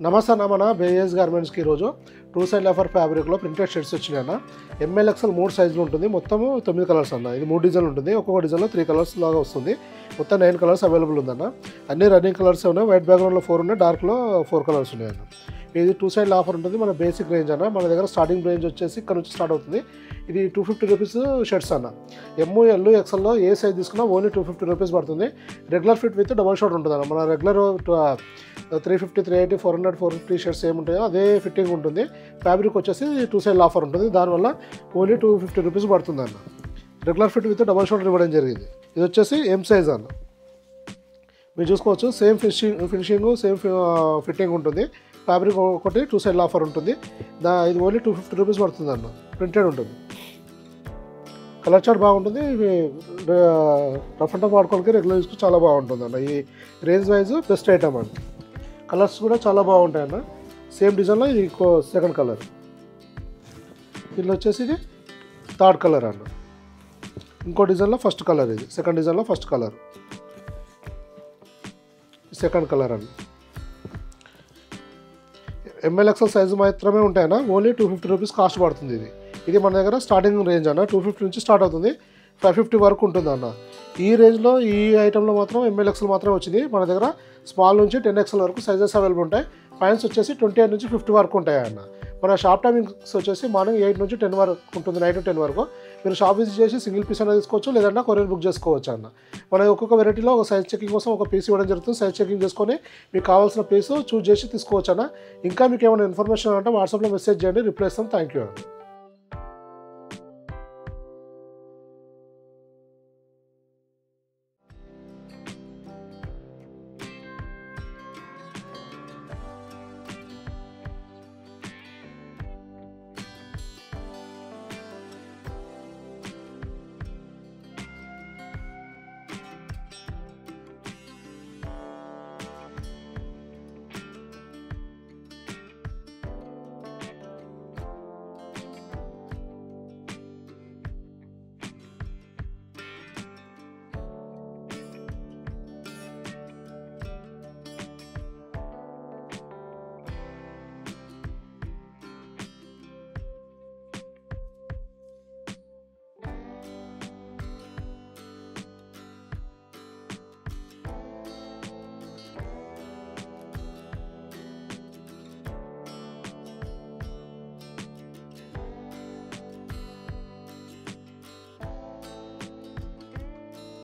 నమస్తే అన్న, మన బేఎస్ గార్మెంట్స్కి ఈరోజు 2 సైడ్ లెఫర్ ఫ్యాబ్రిక్లో ప్రింటెడ్ షర్ట్స్ వచ్చినాయి అన్న. ఎంఎల్ ఎక్స్ఎల్ 3 సైజులు ఉంటుంది. మొత్తము 9 కలర్స్ అన్న. ఇది 3 డిజైన్లు ఉంటుంది. ఒక్కొక్క డిజైన్లో 3 కలర్స్ లాగా వస్తుంది. మొత్తం 9 కలర్స్ అవైలబుల్ ఉందన్న. అన్ని రన్నింగ్ కలర్స్ ఉన్నాయి. వైట్ బ్యాక్గ్రౌండ్లో 4 ఉన్నాయి, డార్క్లో 4 కలర్స్ ఉన్నాయి అన్న. ఇది 2 సైడ్ ఆఫర్ ఉంటుంది. మన బేసిక్ రేంజ్ అన్న. మన దగ్గర స్టార్టింగ్ రేంజ్ వచ్చేసి ఇక్కడ నుంచి స్టార్ట్ అవుతుంది. ఇది 250 రూపీస్ షర్ట్స్ అన్న. ఎల్ ఎక్స్ఎల్లో ఏ సైజ్ తీసుకున్నా ఓన్లీ 250 రూపీస్ పడుతుంది. Regular fit with double short ఉంటుంది అన్న. మన రెగ్యులర్ 350, 380, 400, 450 షర్ట్స్ ఏముంటాయో అదే ఫిట్టింగ్ ఉంటుంది. ఫ్యాబ్రిక్ వచ్చేసి 2 సైడ్ ఆఫర్ ఉంటుంది. దానివల్ల ఓన్లీ 250 రూపీస్ పడుతుంది అన్న. Regular fit with double short ఇవ్వడం జరిగింది. ఇది వచ్చేసి ఎం సైజ్ అన్న. మీరు చూసుకోవచ్చు, సేమ్ ఫినిషింగ్ సేమ్ ఫిట్టింగ్ ఉంటుంది. ఫ్యాబ్రిక్ ఒకటి 2 సైడ్ ఆఫర్ ఉంటుంది. ఇది ఓన్లీ 250 రూపీస్ పడుతుంది అన్న. ప్రింటెడ్ ఉంటుంది. కలర్ చార్ట్ బాగుంటుంది. రఫ్ అండ్ టఫ్ వాడుకోవడానికి రెగ్యులర్ యూస్కి చాలా బాగుంటుంది అన్న. ఈ రేంజ్ వైజ్ బెస్ట్ ఐటమ్ అండి. కలర్స్ కూడా చాలా బాగుంటాయి అన్న. సేమ్ డిజైన్లో ఇది సెకండ్ కలర్. దీనిలో వచ్చేసి ఇది థర్డ్ కలర్ అన్న. ఇంకో డిజైన్లో ఫస్ట్ కలర్. ఇది సెకండ్ డిజైన్లో ఫస్ట్ కలర్, సెకండ్ కలర్ అన్న. ఎంఎల్ ఎక్స్ఎల్ సైజు మాత్రమే ఉంటాయన్న. ఓన్లీ 250 రూపీస్ కాస్ట్ పడుతుంది. ఇది మన దగ్గర స్టార్టింగ్ రేంజ్ అన్న. 250 నుంచి స్టార్ట్ అవుతుంది. 550 వరకు ఉంటుంది అన్న. ఈ రేంజ్లో ఈ ఐటెంలో మాత్రం ఎంఎల్ ఎక్స్ఎల్ మాత్రమే వచ్చింది. మన దగ్గర స్మాల్ నుంచి 10 ఎక్స్ఎల్ వరకు సైజెస్ అవైలబుల్ ఉంటాయి. పాయింట్స్ వచ్చేసి 28 నుంచి 50 వరకు ఉంటాయి అన్న. మన షాప్ టైమింగ్స్ వచ్చేసి మార్నింగ్ 8 నుంచి 10 వరకు ఉంటుంది, నైట్ 10 వరకు. మీరు షాప్ విజిట్ చేసి సింగిల్ పీస్ అనేది తీసుకోవచ్చు, లేదంటే కొరియర్ బుక్ చేసుకోవచ్చు అన్న. మన ఒక్కొక్క వెరైటీలో ఒక సైజ్ చెకింగ్ కోసం ఒక పీస్ ఇవ్వడం జరుగుతుంది. సైజ్ చెకింగ్ చేసుకొని మీకు కావాల్సిన పీస్ చూస్ చేసి తీసుకోవచ్చు అన్న. ఇంకా మీకు ఏమైనా ఇన్ఫర్మేషన్ అంటే వాట్సాప్లో మెసేజ్ చేయండి, రిప్లై ఇస్తాం. థ్యాంక్ యూ అన్న.